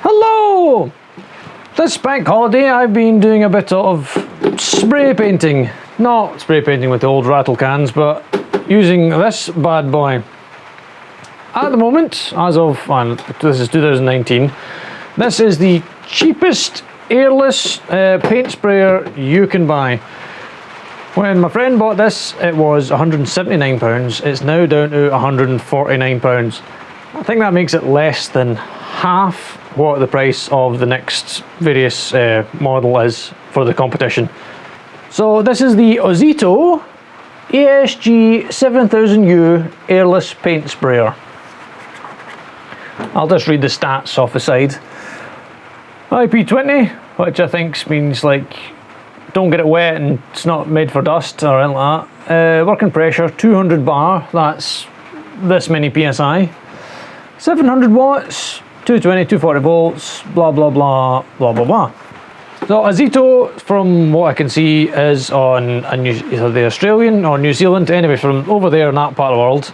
Hello! This bank holiday I've been doing a bit of spray painting. Not spray painting with the old rattle cans, but using this bad boy. At the moment, as of, this is 2019, this is the cheapest airless paint sprayer you can buy. When my friend bought this, it was £179. It's now down to £149. I think that makes it less than half what the price of the next various model is for the competition. So this is the Ozito ASG 7000U Airless Paint Sprayer. I'll just read the stats off the side. IP20, which I think means like don't get it wet and it's not made for dust or anything like that. Working pressure 200 bar, that's this many psi. 700 watts, 220, 240 volts, blah blah blah blah blah blah. So Ozito, from what I can see, is on either the Australian or New Zealand, anyway, from over there in that part of the world.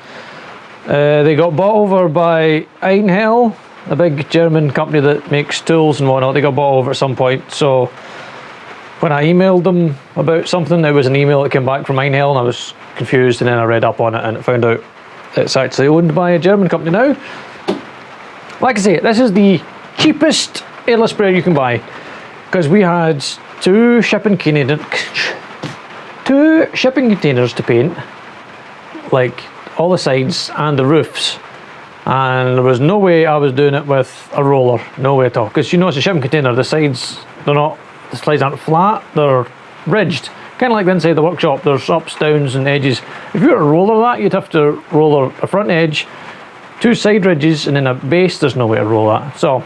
They got bought over by Einhell, a big German company that makes tools and whatnot. They got bought over at some point, so when I emailed them about something, it was an email that came back from Einhell and I was confused, and then I read up on it and found out it's actually owned by a German company now. Like I say, this is the cheapest airless sprayer you can buy, because we had two shipping containers to paint, like all the sides and the roofs, and there was no way I was doing it with a roller, no way at all, because you know it's a shipping container, the sides aren't flat, they're ridged, kind of like the inside of the workshop. There's ups, downs and edges. If you were to roller that, you'd have to roller a front edge, two side ridges, and then a base. There's no way to roll that. So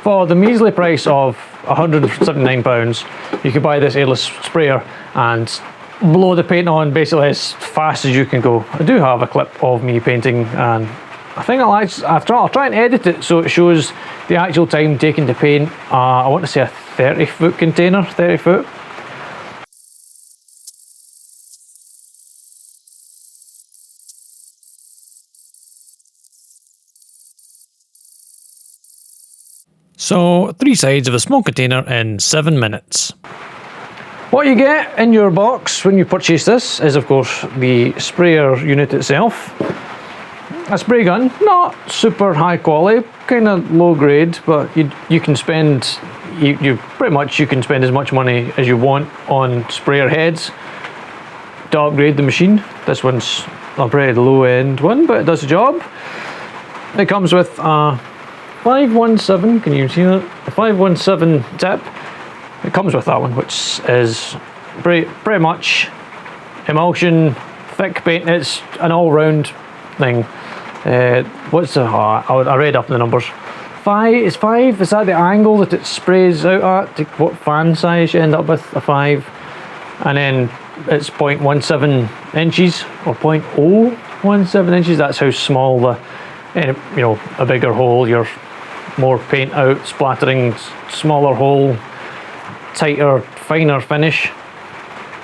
for the measly price of £179, you could buy this airless sprayer and blow the paint on basically as fast as you can go. I do have a clip of me painting, and I think I'll try and edit it so it shows the actual time taken to paint. I want to say a 30-foot container, 30 foot. So 3 sides of a small container in 7 minutes. What you get in your box when you purchase this is, of course, the sprayer unit itself. A spray gun, not super high quality, kind of low grade, but you can spend, you pretty much you can spend as much money as you want on sprayer heads to upgrade the machine. This one's a pretty low end one, but it does the job. It comes with a 517, can you see that? A 517 tip. It comes with that one, which is pretty much emulsion, thick paint. It's an all-round thing. What's the? I read up the numbers. 5 is 5. Is that the angle that it sprays out at? What fan size you end up with? A 5, and then it's 0.17 inches or 0.017 inches. That's how small the, a bigger hole, you're more paint out, splattering, smaller hole, tighter, finer finish.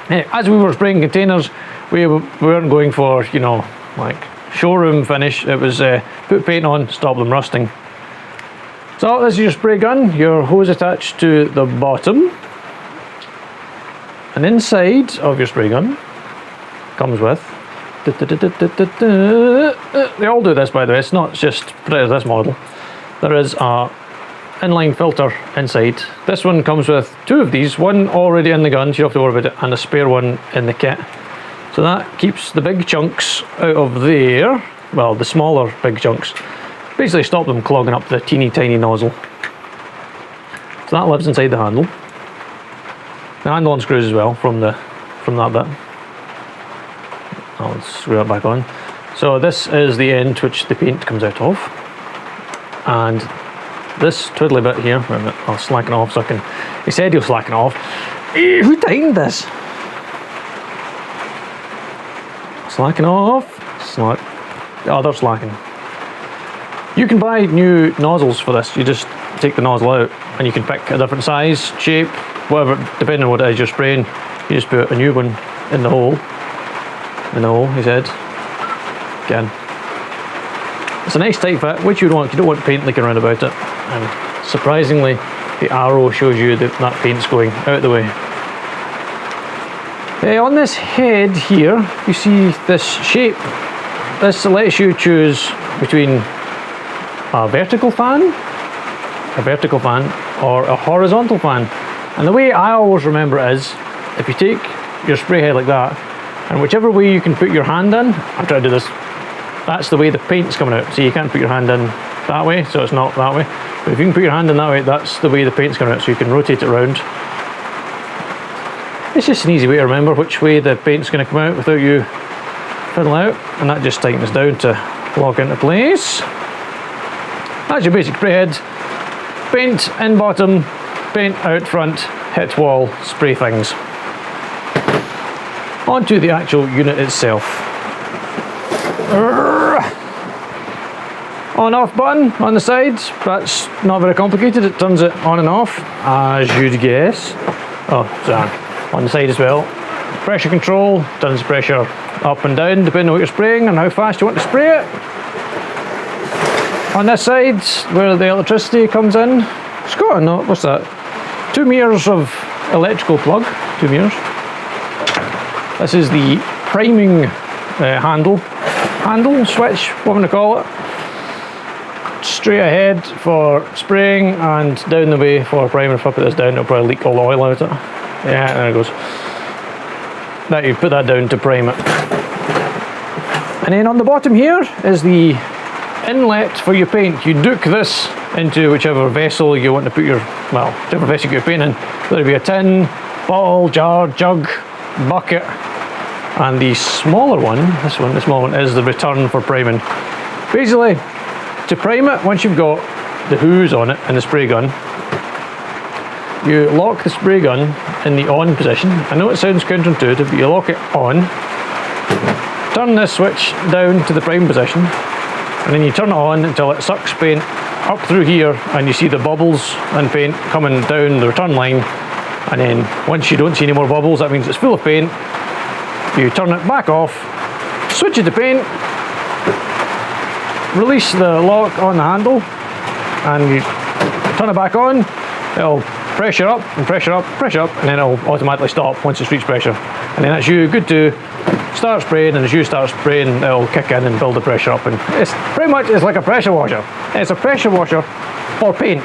As we were spraying containers, we weren't going for, like showroom finish. It was put paint on, stop them rusting. So this is your spray gun, your hose attached to the bottom, and inside of your spray gun comes with, they all do this by the way, it's not just this model. There is a inline filter inside. This one comes with 2 of these, one already in the gun, so you don't have to worry about it, and a spare one in the kit. So that keeps the big chunks out of there, well, the smaller big chunks. Basically stop them clogging up the teeny tiny nozzle. So that lives inside the handle. The handle unscrews as well from that bit. I'll screw it back on. So this is the end which the paint comes out of. And this twiddly bit here, wait a minute, I'll slacken off so I can, he said he'll slacken off. Who tightened this? Slacken off, the other slacking. You can buy new nozzles for this. You just take the nozzle out and you can pick a different size, shape, whatever, depending on what it is you're spraying. You just put a new one in the hole. He said. Again. It's a nice tight fit, which you don't want paint leaking around about it. And surprisingly, the arrow shows you that that paint's going out the way. On this head here, you see this shape. This lets you choose between a vertical fan, or a horizontal fan. And the way I always remember it is, if you take your spray head like that, and whichever way you can put your hand in, I'm trying to do this, that's the way the paint's coming out. So you can't put your hand in that way, so it's not that way. But if you can put your hand in that way, that's the way the paint's coming out, so you can rotate it around. It's just an easy way to remember which way the paint's going to come out without you fiddling out, and that just tightens down to lock into place. That's your basic spray head. Paint in bottom, paint out front, hit wall, spray things. Onto the actual unit itself. On-off button on the sides, that's not very complicated, it turns it on and off, as you'd guess. Oh, sorry, on the side as well. Pressure control, turns the pressure up and down depending on what you're spraying and how fast you want to spray it. On this side, where the electricity comes in, it's got a note, what's that? 2 meters of electrical plug, 2 meters. This is the priming handle, switch, what I'm going to call it. Straight ahead for spraying and down the way for priming. If I put this down, it'll probably leak all the oil out of it. Yeah, there it goes. Now you put that down to prime it. And then on the bottom here is the inlet for your paint. You duke this into whichever vessel you want to put your, well, whichever vessel you get your paint in, whether it be a tin, bottle, jar, jug, bucket. And the smaller one, the small one, is the return for priming. Basically, to prime it, once you've got the hose on it and the spray gun, you lock the spray gun in the on position. I know it sounds counterintuitive, but you lock it on, turn this switch down to the prime position, and then you turn it on until it sucks paint up through here, and you see the bubbles and paint coming down the return line. And then once you don't see any more bubbles, that means it's full of paint. You turn it back off, switch it to paint, release the lock on the handle, and you turn it back on. It'll pressure up and pressure up, pressure up, and then it'll automatically stop once it's reached pressure. And then that's you good to start spraying, and as you start spraying, it'll kick in and build the pressure up. And it's pretty much, it's like a pressure washer. It's a pressure washer for paint.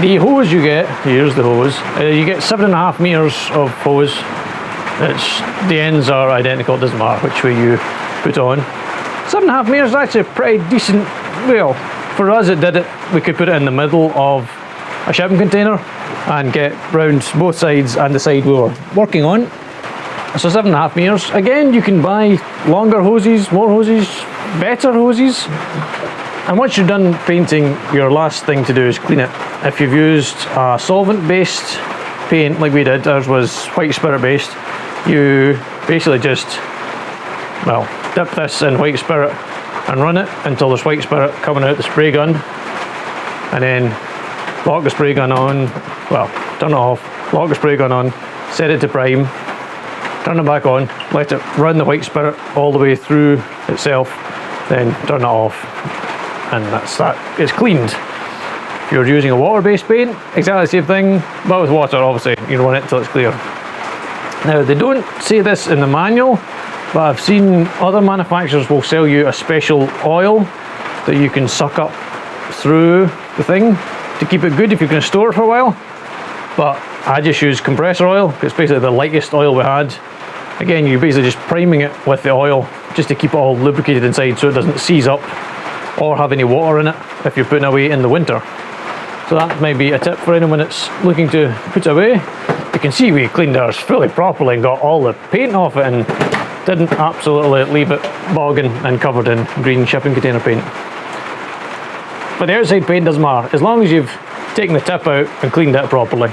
The hose you get, here's the hose, you get 7.5 meters of hose. The ends are identical, it doesn't matter which way you put on. 7.5 meters is actually pretty decent. Well, for us it did it. We could put it in the middle of a shipping container and get round both sides and the side we were working on. So 7.5 meters. Again, you can buy longer hoses, more hoses, better hoses. And once you're done painting, your last thing to do is clean it. If you've used a solvent-based paint like we did, ours was white spirit based, you basically just, well, dip this in white spirit and run it until there's white spirit coming out the spray gun, and then lock the spray gun on, well, turn it off, lock the spray gun on, set it to prime, turn it back on, let it run the white spirit all the way through itself, then turn it off, and that's that. It's cleaned. If you're using a water-based paint, exactly the same thing, but with water, obviously, you run it till it's clear. Now, they don't say this in the manual, but I've seen other manufacturers will sell you a special oil that you can suck up through the thing to keep it good if you're going to store it for a while. But I just use compressor oil. It's basically the lightest oil we had. Again, you're basically just priming it with the oil just to keep it all lubricated inside so it doesn't seize up or have any water in it if you're putting it away in the winter. So that might be a tip for anyone that's looking to put it away. You can see we cleaned ours fully properly and got all the paint off it and didn't absolutely leave it bogging and covered in green shipping container paint. But the outside paint doesn't matter, as long as you've taken the tip out and cleaned it properly.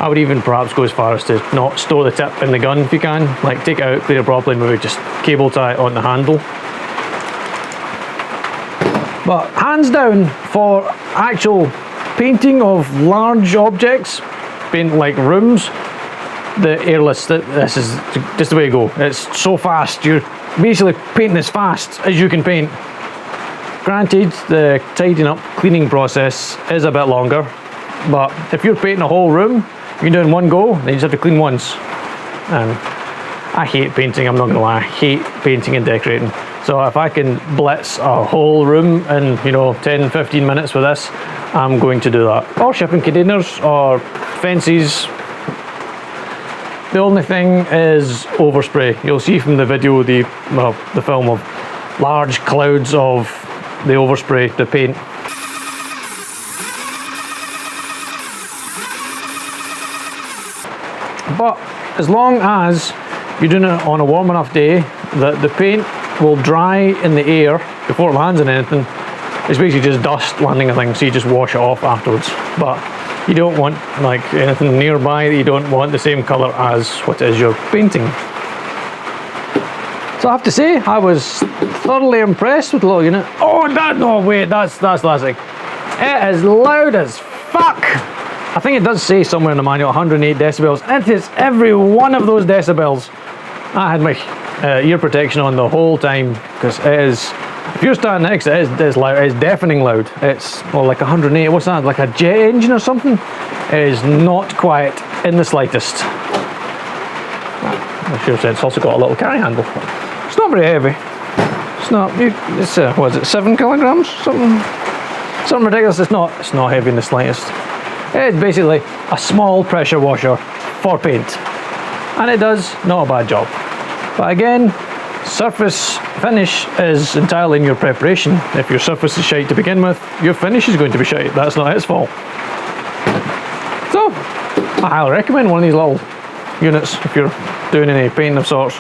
I would even perhaps go as far as to not store the tip in the gun if you can, like take it out, clean it properly, and maybe just cable tie it on the handle. But hands down, for actual painting of large objects, paint like rooms, the airless, this is just the way to go. It's so fast, you're basically painting as fast as you can paint. granted, the tidying up, cleaning process is a bit longer, but if you're painting a whole room, you do it in one go, then you just have to clean once. And I hate painting, I'm not gonna lie, I hate painting and decorating. So if I can blitz a whole room in, you know, 10-15 minutes with this, I'm going to do that. Or shipping containers, or fences. The only thing is overspray. You'll see from the video, the film, of large clouds of the overspray, the paint. But as long as you're doing it on a warm enough day that the paint will dry in the air before it lands on anything, it's basically just dust landing on things, so you just wash it off afterwards. But you don't want like anything nearby that you don't want the same colour as what it is you're painting. So I have to say, I was thoroughly impressed with the little unit. Oh, no, wait, that's classic. It is loud as fuck. I think it does say somewhere in the manual 108 decibels, and it is every one of those decibels. I had my ear protection on the whole time, because it is, if you're standing next to it, it is loud, it's deafening loud. It's, well, like 108, what's that, like a jet engine or something? It is not quiet in the slightest. I'm sure it's also got a little carry handle. It's not very heavy. It's not, it's what is it, 7 kilograms? Something ridiculous. It's not heavy in the slightest. It's basically a small pressure washer for paint. And it does not a bad job. But again, surface finish is entirely in your preparation. If your surface is shite to begin with, your finish is going to be shite. That's not its fault. So, I highly recommend one of these little units if you're doing any painting of sorts.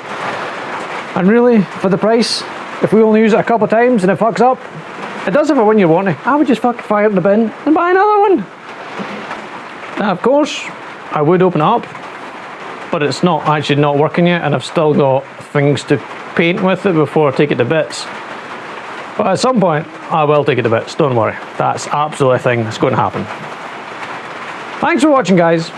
And really, for the price, if we only use it a couple of times and it fucks up, it does have a when you want it. I would just fucking fire it in the bin and buy another one. Now, of course, I would open it up, but it's not actually not working yet, and I've still got things to paint with it before I take it to bits. But at some point, I will take it to bits, don't worry. That's absolutely a thing that's going to happen. Thanks for watching, guys.